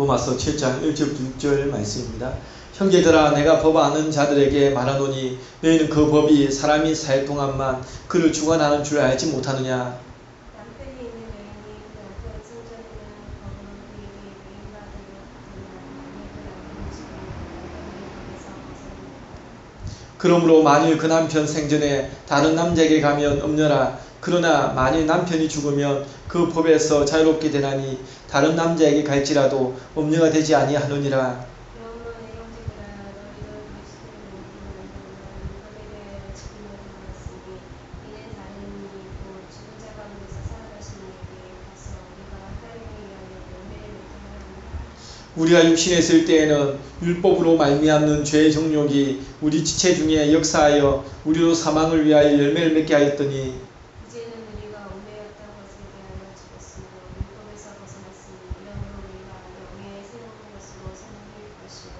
로마서 7장 1절부터 6절 말씀입니다. 형제들아 내가 법 아는 자들에게 말하노니 너희는 그 법이 사람이 살 동안만 그를 주관하는 줄 알지 못하느냐. 남편이 있는 여인이 그 남편의 친정에는 법으로 그에게 매인받으려 그러므로 만일 그 남편 생전에 다른 남자에게 가면 엄려라. 그러나 만일 남편이 죽으면 그 법에서 자유롭게 되나니 다른 남자에게 갈지라도 엄려가 되지 아니하느니라. 그러므로 내 형제들아 너희도 그리스도를 믿는 남편은 법에 대하여 책임을 물었으니 이는 다른 이고 죽은 자 가운데서 살아가신 이에게 가서 우리가 하나님에 의하여 열매를 맺게 하랍니다. 우리가 육신에 있을 때에는 율법으로 말미암는 죄의 정욕이 우리 지체 중에 역사하여 우리로 사망을 위하여 열매를 맺게 하였더니 이제는 우리가 얽매였던 것에 대하여 죽었으므로 율법에서 벗어났으니 이러므로 우리가 영의 새로운 것으로 생길 것이요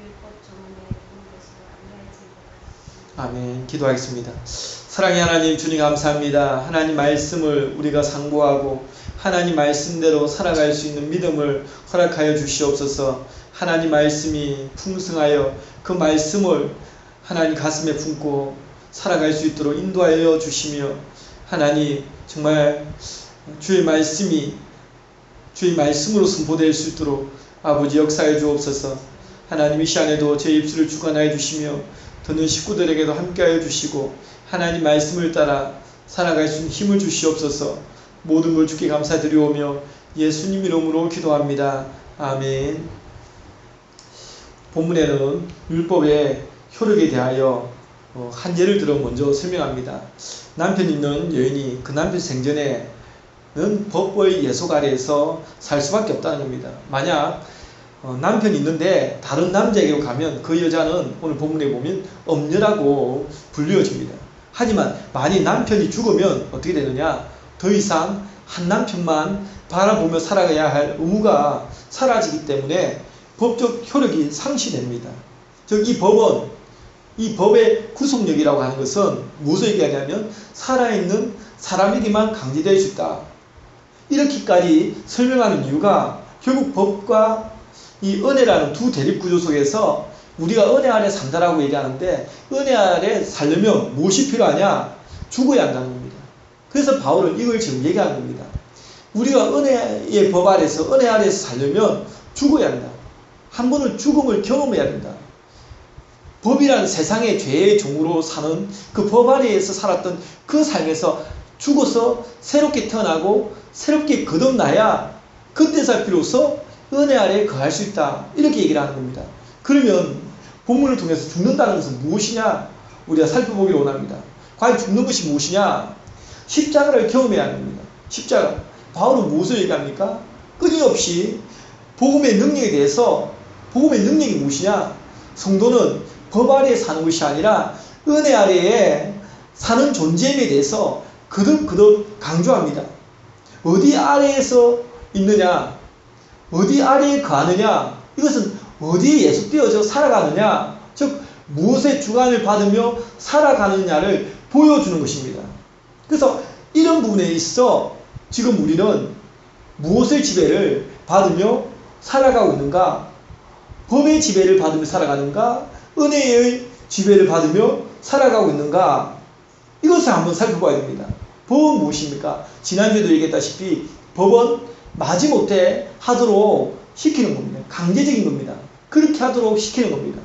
율법 조문에 묻은 것으로 아니할지니라. 아멘. 기도하겠습니다. 사랑의 하나님, 주님 감사합니다. 하나님 말씀을 우리가 상고하고 하나님 말씀대로 살아갈 수 있는 믿음을 허락하여 주시옵소서. 하나님 말씀이 풍성하여 그 말씀을 하나님 가슴에 품고 살아갈 수 있도록 인도하여 주시며 하나님 정말 주의 말씀이 주의 말씀으로 선포될 수 있도록 아버지 역사해 주옵소서. 하나님 이 시간에도 제 입술을 주관하여 주시며 듣는 식구들에게도 함께하여 주시고 하나님 말씀을 따라 살아갈 수 있는 힘을 주시옵소서. 모든 걸 주께 감사드리오며 예수님 이름으로 기도합니다. 아멘. 본문에는 율법의 효력에 대하여 한 예를 들어 먼저 설명합니다. 남편 있는 여인이 그 남편 생전에는 법의 예속 아래에서 살 수밖에 없다는 겁니다. 만약 남편이 있는데 다른 남자에게 가면 그 여자는 오늘 본문에 보면 엄녀라고 불리워집니다. 하지만 만일 남편이 죽으면 어떻게 되느냐? 더 이상 한 남편만 바라보며 살아가야 할 의무가 사라지기 때문에 법적 효력이 상실됩니다. 즉 이 법의 구속력이라고 하는 것은 무엇을 얘기하냐면 살아있는 사람에게만 강제될 수 있다. 이렇게까지 설명하는 이유가 결국 법과 이 은혜라는 두 대립구조 속에서 우리가 은혜 아래 산다라고 얘기하는데 은혜 아래 살려면 무엇이 필요하냐? 죽어야 한다는 겁니다. 그래서 바울은 이걸 지금 얘기하는 겁니다. 우리가 은혜의 법 아래서 은혜 아래에서 살려면 죽어야 한다. 한 번은 죽음을 경험해야 된다. 법이란 세상의 죄의 종으로 사는 그 법 아래에서 살았던 그 삶에서 죽어서 새롭게 태어나고 새롭게 거듭나야 그때 살 비로소 은혜 아래에 거할 수 있다. 이렇게 얘기를 하는 겁니다. 그러면 본문을 통해서 죽는다는 것은 무엇이냐? 우리가 살펴보기를 원합니다. 과연 죽는 것이 무엇이냐? 십자가를 경험해야 하는 겁니다. 십자가. 바울은 무엇을 얘기합니까? 끊임없이 복음의 능력에 대해서 복음의 능력이 무엇이냐? 성도는 법 아래에 사는 것이 아니라 은혜 아래에 사는 존재임에 대해서 거듭 강조합니다. 어디 아래에서 있느냐? 어디 아래에 거하느냐? 이것은 어디에 예속되어져 살아가느냐? 즉 무엇의 주관을 받으며 살아가느냐를 보여주는 것입니다. 그래서 이런 부분에 있어 지금 우리는 무엇의 지배를 받으며 살아가고 있는가? 법의 지배를 받으며 살아가는가? 은혜의 지배를 받으며 살아가고 있는가? 이것을 한번 살펴봐야 됩니다. 법은 무엇입니까? 지난주에도 얘기했다시피 법은 마지못해 하도록 시키는 겁니다. 강제적인 겁니다. 그렇게 하도록 시키는 겁니다.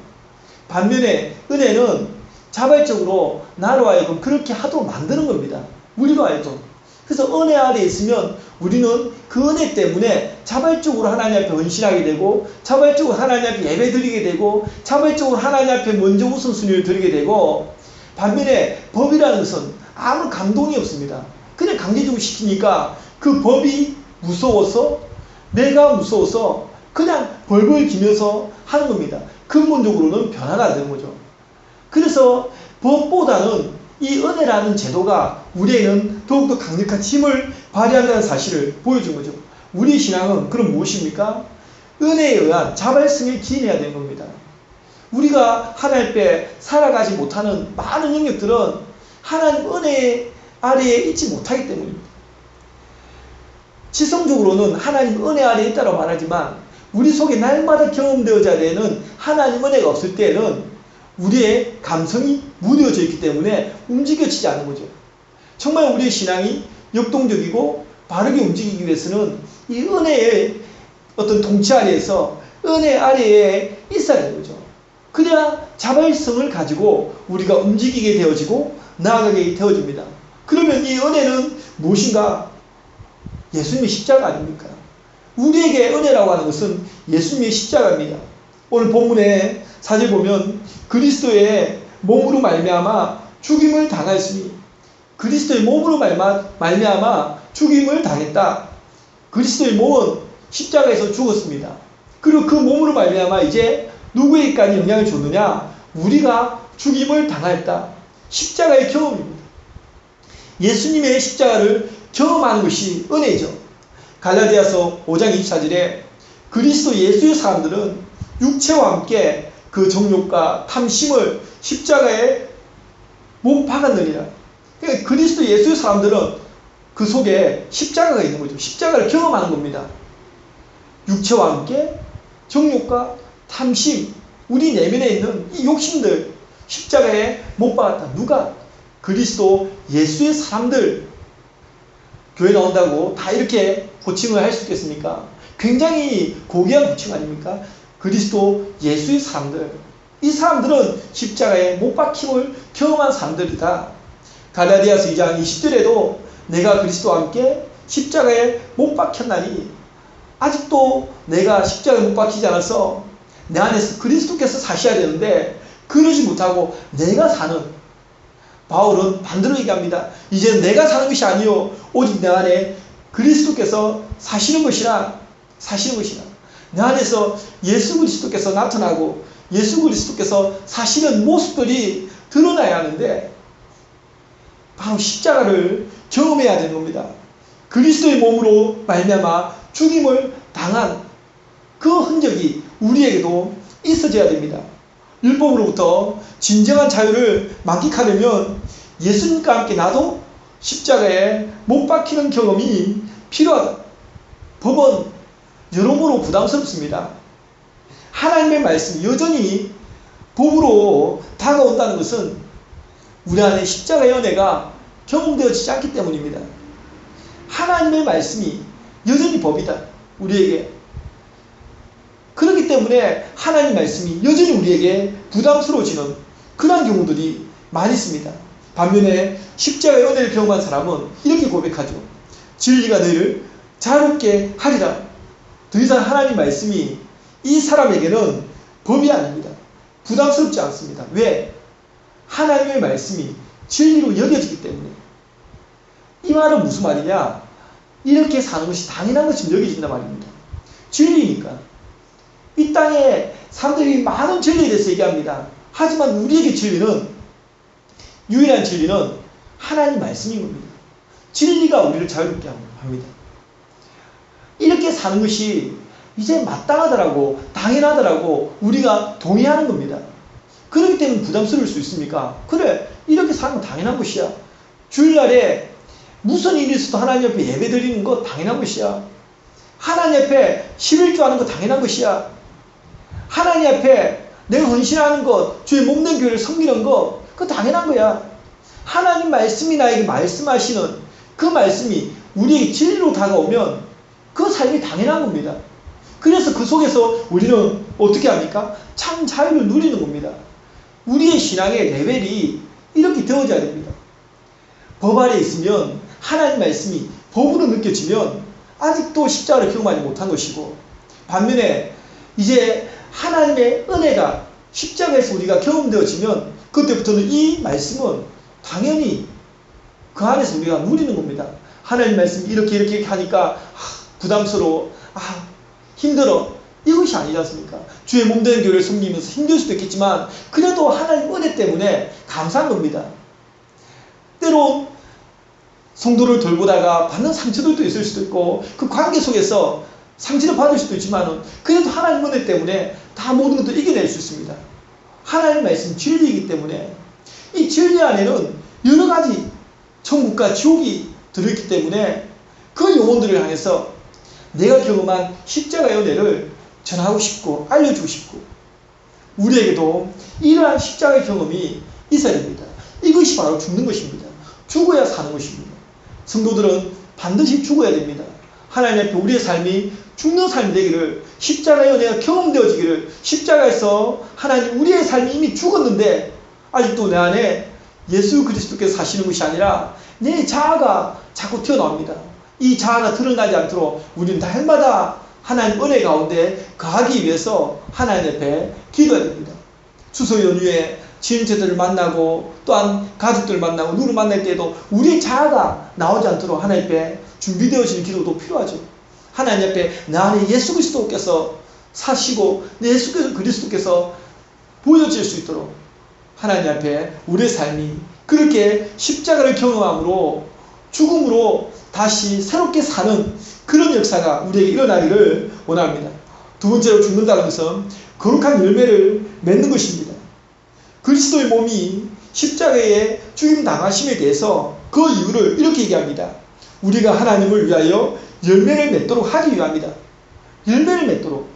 반면에 은혜는 자발적으로 나로 하여금 그렇게 하도록 만드는 겁니다. 우리로 하여금. 그래서 은혜 아래에 있으면 우리는 그 은혜 때문에 자발적으로 하나님 앞에 헌신하게 되고 자발적으로 하나님 앞에 예배 드리게 되고 자발적으로 하나님 앞에 먼저 우선순위를 드리게 되고 반면에 법이라는 것은 아무 감동이 없습니다. 그냥 강제적으로 시키니까 그 법이 무서워서 내가 무서워서 그냥 벌벌 기면서 하는 겁니다. 근본적으로는 변화가 안 되는 거죠. 그래서 법보다는 이 은혜라는 제도가 우리에게는 더욱더 강력한 힘을 발휘한다는 사실을 보여준 거죠. 우리 신앙은 그럼 무엇입니까? 은혜에 의한 자발성을 기인해야 되는 겁니다. 우리가 하나님 앞에 살아가지 못하는 많은 영역들은 하나님 은혜 아래에 있지 못하기 때문입니다. 지성적으로는 하나님 은혜 아래에 있다고 말하지만 우리 속에 날마다 경험되어져야 되는 하나님 은혜가 없을 때는 우리의 감성이 무뎌져 있기 때문에 움직여지지 않는 거죠. 정말 우리의 신앙이 역동적이고 바르게 움직이기 위해서는 이 은혜의 어떤 통치 아래에서 은혜 아래에 있어야 되는 거죠. 그래야 자발성을 가지고 우리가 움직이게 되어지고 나아가게 되어집니다. 그러면 이 은혜는 무엇인가? 예수님의 십자가 아닙니까? 우리에게 은혜라고 하는 것은 예수님의 십자가입니다. 오늘 본문에 4절 보면 그리스도의 몸으로 말미암아 죽임을 당하였으니, 그리스도의 몸으로 말미암아 죽임을 당했다. 그리스도의 몸은 십자가에서 죽었습니다. 그리고 그 몸으로 말미암아 이제 누구에게까지 영향을 줬느냐? 우리가 죽임을 당하였다. 십자가의 경험입니다. 예수님의 십자가를 경험하는 것이 은혜죠. 갈라디아서 5장 24절에 그리스도 예수의 사람들은 육체와 함께 그 정욕과 탐심을 십자가에 못 박았느니라. 그러니까 그리스도 예수의 사람들은 그 속에 십자가가 있는 거죠. 십자가를 경험하는 겁니다. 육체와 함께 정욕과 탐심, 우리 내면에 있는 이 욕심들 십자가에 못 박았다. 누가? 그리스도 예수의 사람들. 교회 나온다고 다 이렇게 호칭을 할 수 있겠습니까? 굉장히 고귀한 호칭 아닙니까? 그리스도 예수의 사람들. 이 사람들은 십자가에 못 박힘을 경험한 사람들이다. 갈라디아서 2장 20절에도 내가 그리스도와 함께 십자가에 못 박혔나니, 아직도 내가 십자가에 못 박히지 않아서 내 안에서 그리스도께서 사셔야 되는데 그러지 못하고 내가 사는, 바울은 반대로 얘기합니다. 이제 내가 사는 것이 아니요 오직 내 안에 그리스도께서 사시는 것이라. 내 안에서 예수 그리스도께서 나타나고 예수 그리스도께서 사시는 모습들이 드러나야 하는데 바로 십자가를 경험해야 되는 겁니다. 그리스도의 몸으로 말미암아 죽임을 당한 그 흔적이 우리에게도 있어져야 됩니다. 율법으로부터 진정한 자유를 만끽하려면 예수님과 함께 나도 십자가에 못 박히는 경험이 필요하다. 법은 여러모로 부담스럽습니다. 하나님의 말씀이 여전히 법으로 다가온다는 것은 우리 안에 십자가의 은혜가 경험되어지지 않기 때문입니다. 하나님의 말씀이 여전히 법이다. 우리에게. 그렇기 때문에 하나님 말씀이 여전히 우리에게 부담스러워지는 그런 경우들이 많이 있습니다. 반면에 십자가의 은혜를 경험한 사람은 이렇게 고백하죠. 진리가 너희를 자유롭게 하리라. 더 이상 하나님 말씀이 이 사람에게는 법이 아닙니다. 부담스럽지 않습니다. 왜? 하나님의 말씀이 진리로 여겨지기 때문에. 이 말은 무슨 말이냐? 이렇게 사는 것이 당연한 것처럼 여겨진단 말입니다. 진리니까. 이 땅에 사람들이 많은 진리에 대해서 얘기합니다. 하지만 우리에게 유일한 진리는 하나님 말씀인 겁니다. 진리가 우리를 자유롭게 합니다. 이렇게 사는 것이 이제 마땅하더라고, 당연하더라고 우리가 동의하는 겁니다. 그렇기 때문에 부담스러울 수 있습니까? 그래, 이렇게 사는 건 당연한 것이야. 주일날에 무슨 일이 있어도 하나님 옆에 예배 드리는 거 당연한 것이야. 하나님 앞에 11조 하는 거 당연한 것이야. 하나님 앞에 내가 헌신하는 것, 주의 몸된 교회를 섬기는 것, 그거 당연한 거야. 하나님 말씀이 나에게 말씀하시는 그 말씀이 우리에게 진리로 다가오면 그 삶이 당연한 겁니다. 그래서 그 속에서 우리는 어떻게 합니까? 참 자유를 누리는 겁니다. 우리의 신앙의 레벨이 이렇게 되어져야 됩니다. 법 아래 있으면 하나님 말씀이 법으로 느껴지면 아직도 십자가를 경험하지 못한 것이고, 반면에 이제 하나님의 은혜가 십자가에서 우리가 경험되어지면 그때부터는 이 말씀은 당연히 그 안에서 우리가 누리는 겁니다. 하나님 말씀이 이렇게 하니까 부담스러워, 힘들어, 이것이 아니지 않습니까? 주의 몸된 교회를 섬기면서 힘들 수도 있겠지만 그래도 하나님 은혜 때문에 감사한 겁니다. 때론 성도를 돌보다가 받는 상처들도 있을 수도 있고 그 관계 속에서 상처를 받을 수도 있지만 그래도 하나님 은혜 때문에 다 모든 것들을 이겨낼 수 있습니다. 하나님 말씀 진리이기 때문에 이 진리 안에는 여러 가지 천국과 지옥이 들어있기 때문에 그 영혼들을 향해서 내가 경험한 십자가의 은혜를 전하고 싶고 알려주고 싶고 우리에게도 이러한 십자가의 경험이 있어야 됩니다. 이것이 바로 죽는 것입니다. 죽어야 사는 것입니다. 성도들은 반드시 죽어야 됩니다. 하나님 앞에 우리의 삶이 죽는 삶이 되기를, 십자가의 은혜가 경험되어지기를, 십자가에서 하나님 우리의 삶이 이미 죽었는데 아직도 내 안에 예수 그리스도께서 사시는 것이 아니라 내 자아가 자꾸 튀어나옵니다. 이 자아가 드러나지 않도록 우리는 날마다 하나님 은혜 가운데 거하기 위해서 하나님 앞에 기도해야 됩니다. 추석 연휴에 지인체들을 만나고 또한 가족들을 만나고 누구를 만날 때에도 우리의 자아가 나오지 않도록 하나님 앞에 준비되어지는 기도도 필요하죠. 하나님 앞에 내 안에 예수 그리스도께서 사시고 내 예수 그리스도께서 보여질 수 있도록 하나님 앞에 우리의 삶이 그렇게 십자가를 경험함으로 죽음으로 다시 새롭게 사는 그런 역사가 우리에게 일어나기를 원합니다. 두 번째로 죽는다는 것은 거룩한 열매를 맺는 것입니다. 그리스도의 몸이 십자가에 죽임 당하심에 대해서 그 이유를 이렇게 얘기합니다. 우리가 하나님을 위하여 열매를 맺도록 하기 위함이다. 열매를 맺도록.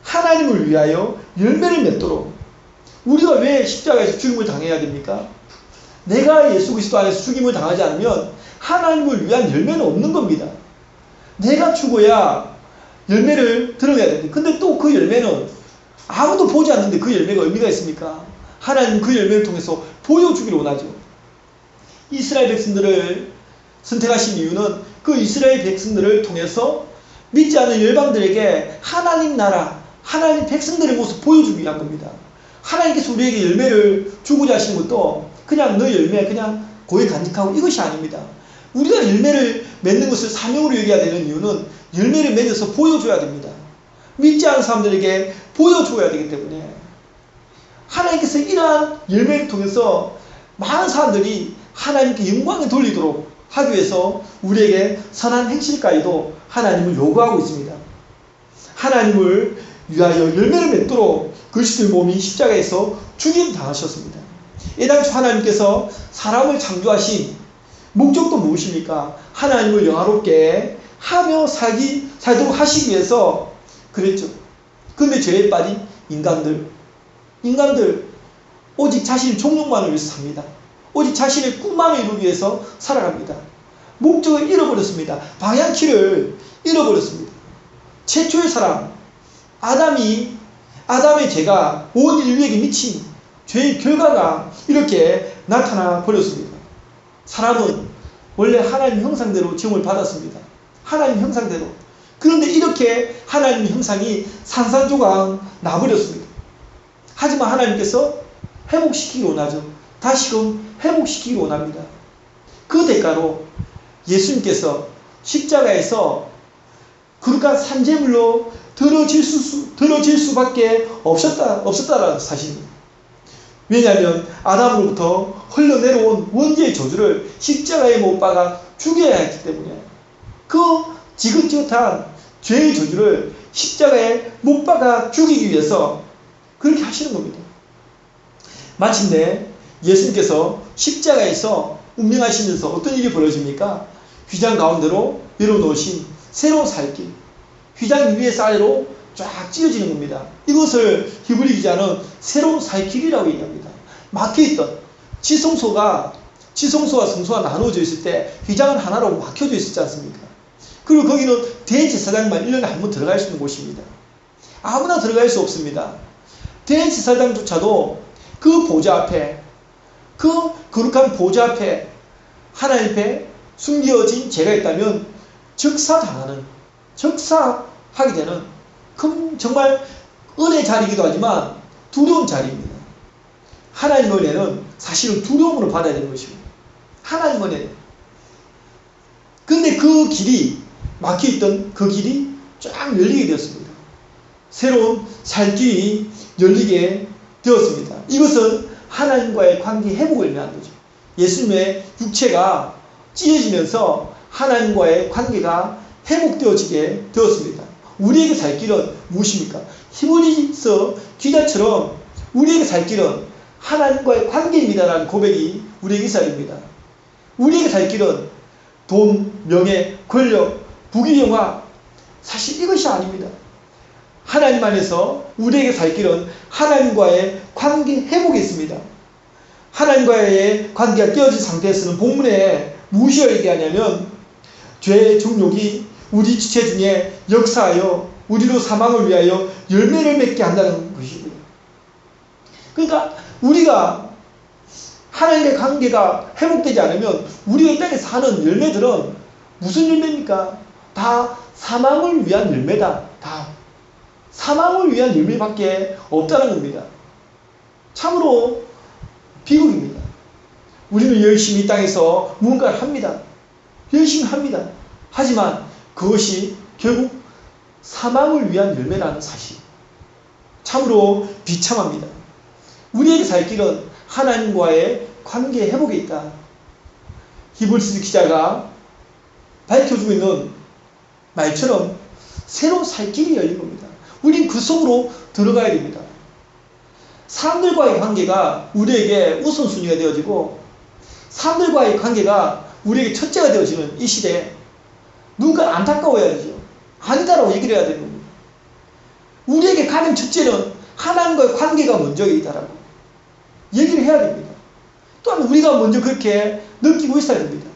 하나님을 위하여 열매를 맺도록. 우리가 왜 십자가에서 죽임을 당해야 됩니까? 내가 예수 그리스도 안에서 죽임을 당하지 않으면 하나님을 위한 열매는 없는 겁니다. 내가 죽어야 열매를 드러내야 됩니다. 근데 또 그 열매는 아무도 보지 않는데 그 열매가 의미가 있습니까? 하나님 그 열매를 통해서 보여주기를 원하죠. 이스라엘 백성들을 선택하신 이유는 그 이스라엘 백성들을 통해서 믿지 않는 열방들에게 하나님 나라, 하나님 백성들의 모습 보여주기 위한 겁니다. 하나님께서 우리에게 열매를 주고자 하시는 것도 그냥 너 열매 그냥 고이 간직하고 이것이 아닙니다. 우리가 열매를 맺는 것을 사명으로 여겨야 되는 이유는 열매를 맺어서 보여줘야 됩니다. 믿지 않는 사람들에게 보여줘야 되기 때문에 하나님께서 이러한 열매를 통해서 많은 사람들이 하나님께 영광을 돌리도록 하기 위해서 우리에게 선한 행실까지도 하나님을 요구하고 있습니다. 하나님을 위하여 열매를 맺도록 그리스도의 몸이 십자가에서 죽임 당하셨습니다. 애당초 하나님께서 사람을 창조하신 목적도 무엇입니까? 하나님을 영화롭게 하며 살도록 하시기 위해서 그랬죠. 그런데 죄에 빠진 인간들 오직 자신의 종욕만을 위해서 삽니다. 오직 자신의 꿈만을 이루기 위해서 살아갑니다. 목적을 잃어버렸습니다. 방향키를 잃어버렸습니다. 최초의 사람 아담의 죄가 온 인류에게 미친 죄의 결과가 이렇게 나타나 버렸습니다. 사람은 원래 하나님 형상대로 지음을 받았습니다. 하나님 형상대로. 그런데 이렇게 하나님 형상이 산산조각 나버렸습니다. 하지만 하나님께서 회복시키기 원하죠. 다시금 회복시키기 원합니다. 그 대가로 예수님께서 십자가에서 거룩한 산제물로 드러질 수밖에 없었다라는 사실입니다. 왜냐하면 아담으로부터 흘러내려온 원죄의 저주를 십자가에 못 박아 죽여야 했기 때문에 그 지긋지긋한 죄의 저주를 십자가에 못 박아 죽이기 위해서 그렇게 하시는 겁니다. 마침내 예수님께서 십자가에서 운명하시면서 어떤 일이 벌어집니까? 휘장 가운데로 열어놓으신 새로운 살길, 휘장 위에서 아래로 쫙 찢어지는 겁니다. 이것을 히브리 기자는 새로운 살길이라고 얘기합니다. 막혀있던 지성소와 성소가 나누어져 있을 때 휘장은 하나로 막혀져 있었지 않습니까? 그리고 거기는 대제사장만 1년에 한 번 들어갈 수 있는 곳입니다. 아무나 들어갈 수 없습니다. 대제사장조차도 그 보좌 앞에, 그 거룩한 보좌 앞에 하나님 앞에 숨겨진 죄가 있다면 적사하게 되는 정말 은혜의 자리이기도 하지만 두려운 자리입니다. 하나님 은혜는 사실은 두려움으로 받아야 되는 것입니다. 하나님 은혜. 근데 그 길이 막혀있던 그 길이 쫙 열리게 되었습니다. 새로운 살길이 열리게 되었습니다. 이것은 하나님과의 관계 회복을 의미하는 거죠. 예수님의 육체가 찢어지면서 하나님과의 관계가 회복되어지게 되었습니다. 우리에게 살 길은 무엇입니까? 히브리서 기자처럼 우리에게 살 길은 하나님과의 관계입니다라는 고백이 우리에게 있어야 됩니다. 우리에게 살 길은 돈, 명예, 권력, 부귀영화 사실 이것이 아닙니다. 하나님 안에서 우리에게 살 길은 하나님과의 관계 회복에 있습니다. 하나님과의 관계가 깨어진 상태에서는 본문에 무엇이라 얘기하냐면 죄의 정욕이 우리 지체 중에 역사하여 우리로 사망을 위하여 열매를 맺게 한다는 것이고요. 그러니까 우리가 하나님의 관계가 회복되지 않으면 우리가 이 땅에서 하는 열매들은 무슨 열매입니까? 다 사망을 위한 열매다. 다 사망을 위한 열매밖에 없다는 겁니다. 참으로 비극입니다. 우리는 열심히 이 땅에서 무언가를 합니다. 열심히 합니다. 하지만 그것이 결국 사망을 위한 열매라는 사실. 참으로 비참합니다. 우리에게 살 길은 하나님과의 관계 회복에 있다. 히브리서 기자가 밝혀주고 있는 말처럼 새로운 살 길이 열린 겁니다. 우린 그 속으로 들어가야 됩니다. 사람들과의 관계가 우리에게 우선순위가 되어지고 사람들과의 관계가 우리에게 첫째가 되어지는 이 시대에 누군가 안타까워야죠. 아니다라고 얘기를 해야 되는 겁니다. 우리에게 가장 첫째는 하나님과의 관계가 먼저이다라고 얘기를 해야 됩니다. 또한 우리가 먼저 그렇게 느끼고 있어야 됩니다.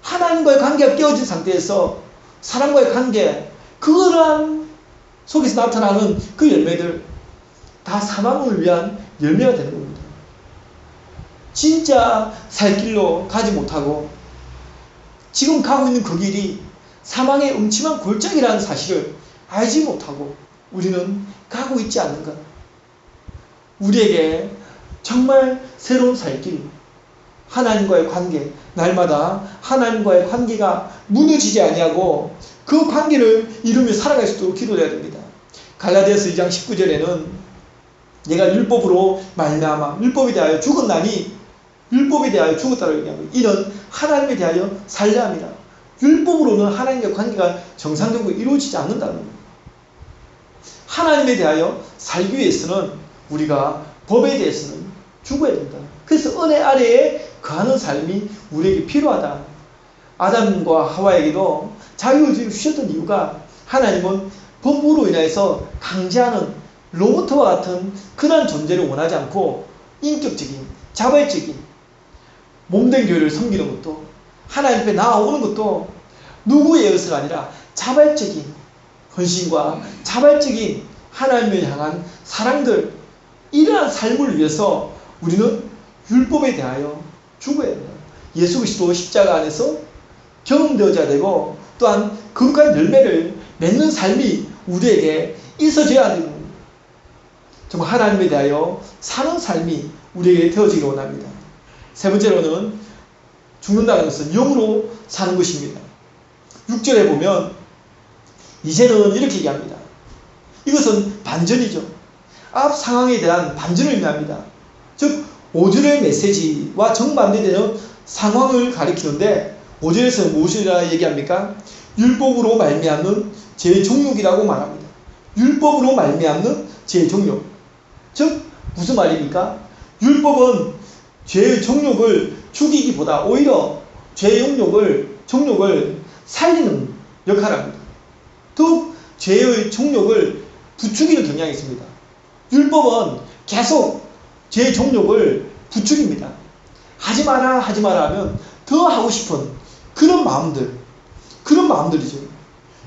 하나님과의 관계가 깨어진 상태에서 사람과의 관계, 그러한 속에서 나타나는 그 열매들 다 사망을 위한 열매가 되는 겁니다. 진짜 살 길로 가지 못하고 지금 가고 있는 그 길이 사망의 음침한 골짜기라는 사실을 알지 못하고 우리는 가고 있지 않는가. 우리에게 정말 새로운 살 길, 하나님과의 관계, 날마다 하나님과의 관계가 무너지지 아니하고 그 관계를 이루며 살아갈 수 있도록 기도해야 됩니다. 갈라디아서 2장 19절에는 내가 율법으로 말미암아 율법에 대하여 죽었나니 율법에 대하여 죽었다고 얘기합니다. 이는 하나님에 대하여 살려 합니다. 율법으로는 하나님과 관계가 정상적으로 이루어지지 않는다는 겁니다. 하나님에 대하여 살기 위해서는 우리가 법에 대해서는 죽어야 된다. 그래서 은혜 아래에 거하는 삶이 우리에게 필요하다. 아담과 하와에게도 자유를 주셨던 이유가 하나님은 법으로 인해서 강제하는 로봇과 같은 그런 존재를 원하지 않고 인격적인, 자발적인 몸된 교회를 섬기는 것도 하나님 앞에 나아오는 것도 누구의 의사가 아니라 자발적인 헌신과 자발적인 하나님을 향한 사랑들, 이러한 삶을 위해서 우리는 율법에 대하여 죽어야 된다. 예수 그리스도 십자가 안에서 경험되어져야 되고 또한 거룩한 열매를 맺는 삶이 우리에게 있어져야 되는 겁니다. 정말 하나님에 대하여 사는 삶이 우리에게 되어지기 원합니다. 세 번째로는 죽는다는 것은 영으로 사는 것입니다. 6절에 보면 이제는 이렇게 얘기합니다. 이것은 반전이죠. 앞 상황에 대한 반전을 의미합니다. 즉 5절의 메시지와 정반대되는 상황을 가리키는데 5절에서는 무엇이라 얘기합니까? 율법으로 말미암는 죄의 종욕이라고 말합니다. 율법으로 말미암는 죄의 종욕. 즉 무슨 말입니까? 율법은 죄의 종욕을 죽이기보다 오히려 죄의 종욕을 살리는 역할을 합니다. 더욱 죄의 종욕을 부추기는 경향이 있습니다. 율법은 계속 죄의 종욕을 부추깁니다. 하지 마라 하면 더 하고 싶은 그런 마음들이죠.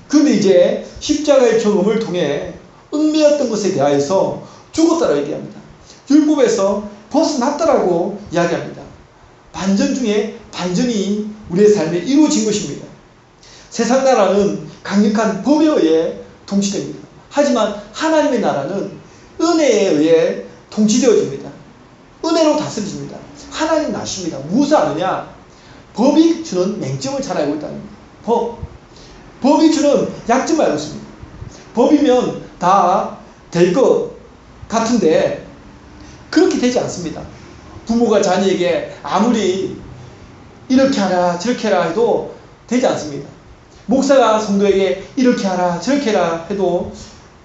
그런데 이제 십자가의 경험을 통해 얽매였던 것에 대하여서 죽었다라고 얘기합니다. 율법에서 벗어났다라고 이야기합니다. 반전 중에 반전이 우리의 삶에 이루어진 것입니다. 세상 나라는 강력한 법에 의해 통치됩니다. 하지만 하나님의 나라는 은혜에 의해 통치되어집니다. 은혜로 다스려집니다. 하나님 나십니다. 무엇을 아느냐? 법이 주는 맹점을 잘 알고 있다는 겁니다. 법이 주는 약점을 알고 있습니다. 법이면 다 될 것 같은데 그렇게 되지 않습니다. 부모가 자녀에게 아무리 이렇게 하라 저렇게 하라 해도 되지 않습니다. 목사가 성도에게 이렇게 하라 저렇게 하라 해도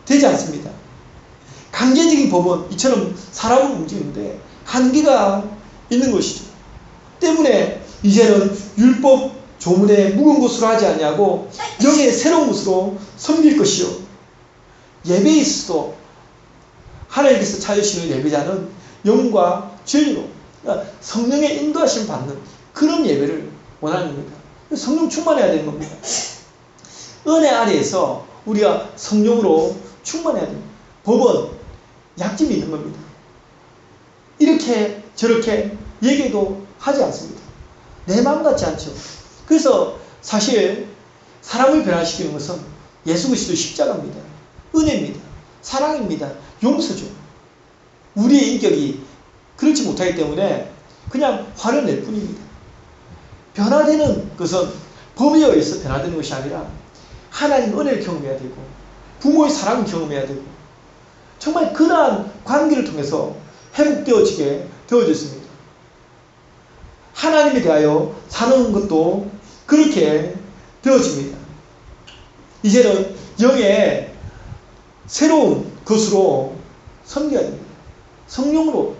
되지 않습니다. 강제적인 법은 이처럼 사람을 움직이는데 한계가 있는 것이죠. 때문에 이제는 율법 조문에 묵은 것으로 하지 아니하고 영의 새로운 것으로 섬길 것이요 예배에 있어도 하나님께서 찾으시는 예배자는 영과 진리로 성령의 인도하심을 받는 그런 예배를 원하는 겁니다. 성령 충만해야 되는 겁니다. 은혜 아래에서 우리가 성령으로 충만해야 됩니다. 법은 약점이 있는 겁니다. 이렇게 저렇게 얘기도 하지 않습니다. 내 마음 같지 않죠. 그래서 사실 사람을 변화시키는 것은 예수 그리스도 십자가입니다. 은혜입니다. 사랑입니다. 용서죠. 우리의 인격이 그렇지 못하기 때문에 그냥 화를 낼 뿐입니다. 변화되는 것은 법에 의해서 변화되는 것이 아니라 하나님 은혜를 경험해야 되고 부모의 사랑을 경험해야 되고 정말 그러한 관계를 통해서 회복되어지게 되어졌습니다. 하나님에 대하여 사는 것도 그렇게 되어집니다. 이제는 영의 새로운 것으로 섬겨야 됩니다. 성령으로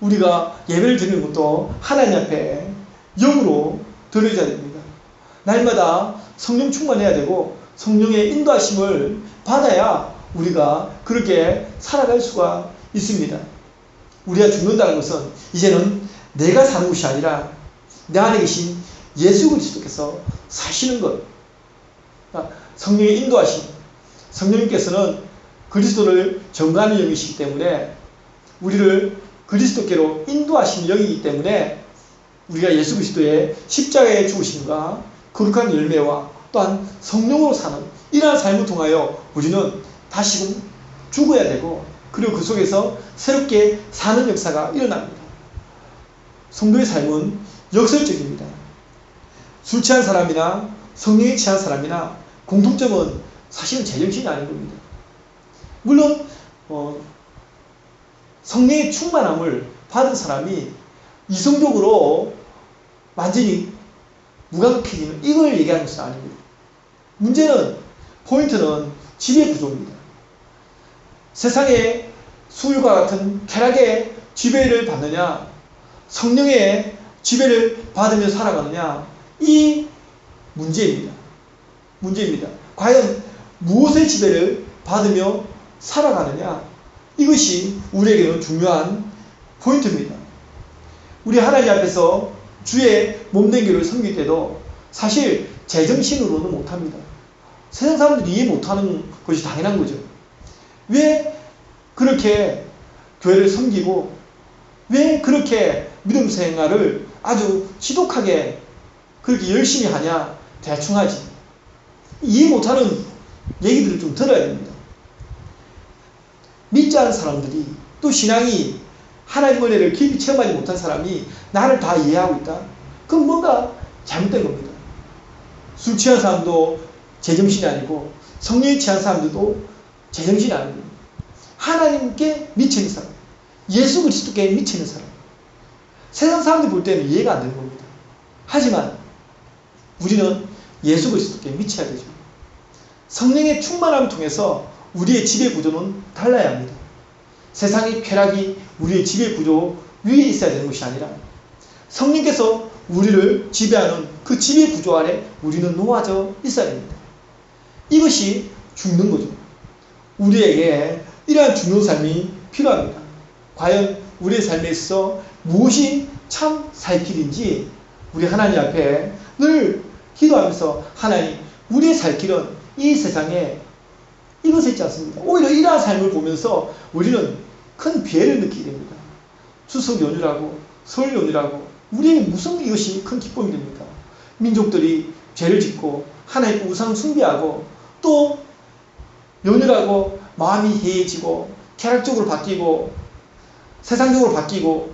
우리가 예배를 드리는 것도 하나님 앞에 영으로 드려야 됩니다. 날마다 성령 충만해야 되고 성령의 인도하심을 받아야 우리가 그렇게 살아갈 수가 있습니다. 우리가 죽는다는 것은 이제는 내가 사는 것이 아니라 내 안에 계신 예수 그리스도께서 사시는 것. 성령의 인도하심. 성령님께서는 그리스도를 전가하는 영이시기 때문에 우리를 그리스도께로 인도하시는 영이기 때문에 우리가 예수 그리스도의 십자가의 죽으심과 거룩한 열매와 또한 성령으로 사는 이러한 삶을 통하여 우리는 다시금 죽어야 되고 그리고 그 속에서 새롭게 사는 역사가 일어납니다. 성도의 삶은 역설적입니다. 술 취한 사람이나 성령에 취한 사람이나 공통점은 사실은 제정신이 아닌 겁니다. 물론 성령의 충만함을 받은 사람이 이성적으로 완전히 무감각해지는 이걸 얘기하는 것은 아닙니다. 문제는 포인트는 지배 구조입니다. 세상의 술과 같은 쾌락의 지배를 받느냐 성령의 지배를 받으며 살아가느냐 이 문제입니다. 과연 무엇의 지배를 받으며 살아가느냐 이것이 우리에게는 중요한 포인트입니다. 우리 하나님 앞에서 주의 몸된 교회를 섬길 때도 사실 제정신으로는 못합니다. 세상 사람들이 이해 못하는 것이 당연한 거죠. 왜 그렇게 교회를 섬기고 왜 그렇게 믿음 생활을 아주 지독하게 그렇게 열심히 하냐 대충 하지. 이해 못하는 얘기들을 좀 들어야 됩니다. 믿지 않은 사람들이 또 신앙이 하나님 은혜를 깊이 체험하지 못한 사람이 나를 다 이해하고 있다. 그럼 뭔가 잘못된 겁니다. 술 취한 사람도 제정신이 아니고 성령에 취한 사람들도 제정신이 아닙니다. 하나님께 미치는 사람, 예수 그리스도께 미치는 사람. 세상 사람들이 볼 때는 이해가 안 되는 겁니다. 하지만 우리는 예수 그리스도께 미쳐야 되죠. 성령의 충만함을 통해서 우리의 지배 구조는 달라야 합니다. 세상의 쾌락이 우리의 지배 구조 위에 있어야 되는 것이 아니라 성령께서 우리를 지배하는 그 지배 구조 아래 우리는 놓아져 있어야 됩니다. 이것이 죽는 거죠. 우리에게 이러한 죽는 삶이 필요합니다. 과연 우리의 삶에 있어 무엇이 참 살 길인지 우리 하나님 앞에 늘 기도하면서 하나님 우리의 살 길은 이 세상에 이것이 있지 않습니다. 오히려 이러한 삶을 보면서 우리는 큰 비애를 느끼게 됩니다. 추석 연휴라고 설 연휴라고 우리에게 무슨 이것이 큰 기쁨이 됩니까? 민족들이 죄를 짓고 하나님 우상 숭배하고 또 연휴라고 마음이 해해지고 쾌락적으로 바뀌고 세상적으로 바뀌고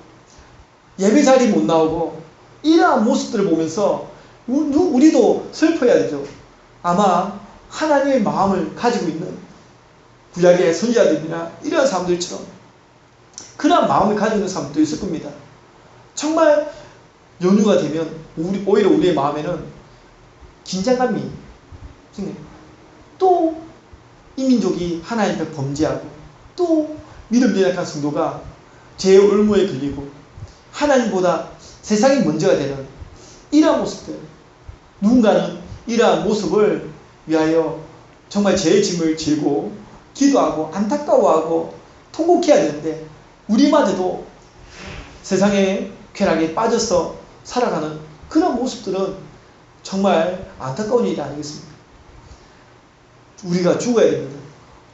예배 자리 못 나오고 이러한 모습들을 보면서 우리도 슬퍼해야 되죠. 아마 하나님의 마음을 가지고 있는 구약의 선지자들이나 이러한 사람들처럼 그러한 마음을 가지고 있는 사람도 있을 겁니다. 정말 연휴가 되면 오히려 우리의 마음에는 긴장감이 생깁니다. 또 이 민족이 하나님 앞에 범죄하고 또 믿음 연약한 성도가 죄의 올무에 걸리고 하나님보다 세상이 먼저가 되는 이러한 모습들 누군가는 이러한 모습을 위하여 정말 죄의 짐을 지고 기도하고 안타까워하고 통곡해야 되는데 우리마저도 세상의 쾌락에 빠져서 살아가는 그런 모습들은 정말 안타까운 일이 아니겠습니까? 우리가 죽어야 됩니다.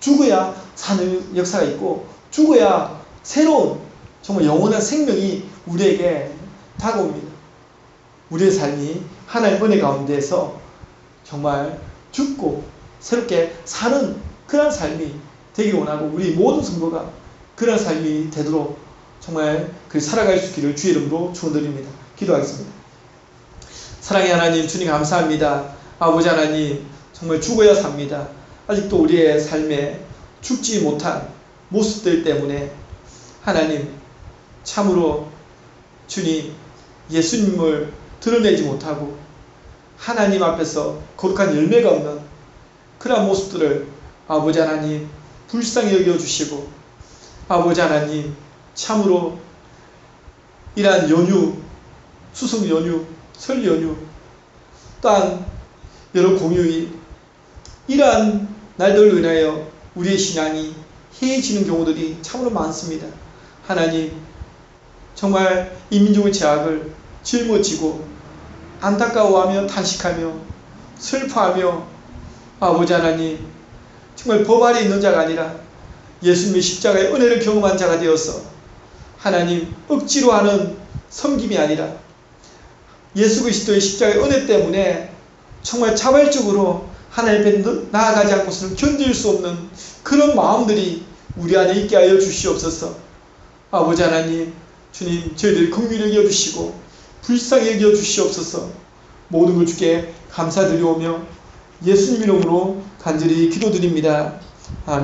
죽어야 사는 역사가 있고 죽어야 새로운 정말 영원한 생명이 우리에게 다가옵니다. 우리의 삶이 하나님의 은혜 가운데서 정말 죽고 새롭게 사는 그런 삶이 되길 원하고 우리 모든 성도가 그런 삶이 되도록 정말 그 살아갈 수 있기를 주의 이름으로 축원드립니다. 기도하겠습니다. 사랑의 하나님 주님 감사합니다. 아버지 하나님 정말 죽어야 삽니다. 아직도 우리의 삶에 죽지 못한 모습들 때문에 하나님 참으로 주님 예수님을 드러내지 못하고 하나님 앞에서 거룩한 열매가 없는 그런 모습들을 아버지 하나님 불쌍히 여겨주시고 아버지 하나님 참으로 이러한 연휴, 추석 연휴, 설 연휴 또한 여러 공휴일 이러한 날들로 인하여 우리의 신앙이 해해지는 경우들이 참으로 많습니다. 하나님 정말 이 민족의 죄악을 짊어지고 안타까워하며 탄식하며 슬퍼하며 아버지 하나님 정말 법 아래 있는 자가 아니라 예수님의 십자가의 은혜를 경험한 자가 되어서 하나님 억지로 하는 섬김이 아니라 예수 그리스도의 십자가의 은혜 때문에 정말 자발적으로 하나님 앞에 나아가지 않고서는 견딜 수 없는 그런 마음들이 우리 안에 있게 하여 주시옵소서. 아버지 하나님 주님 저희들 긍휼히 여겨주시고 불쌍히 여겨주시옵소서. 모든 걸 주께 감사드리오며 예수님 이름으로 간절히 기도드립니다. 아멘.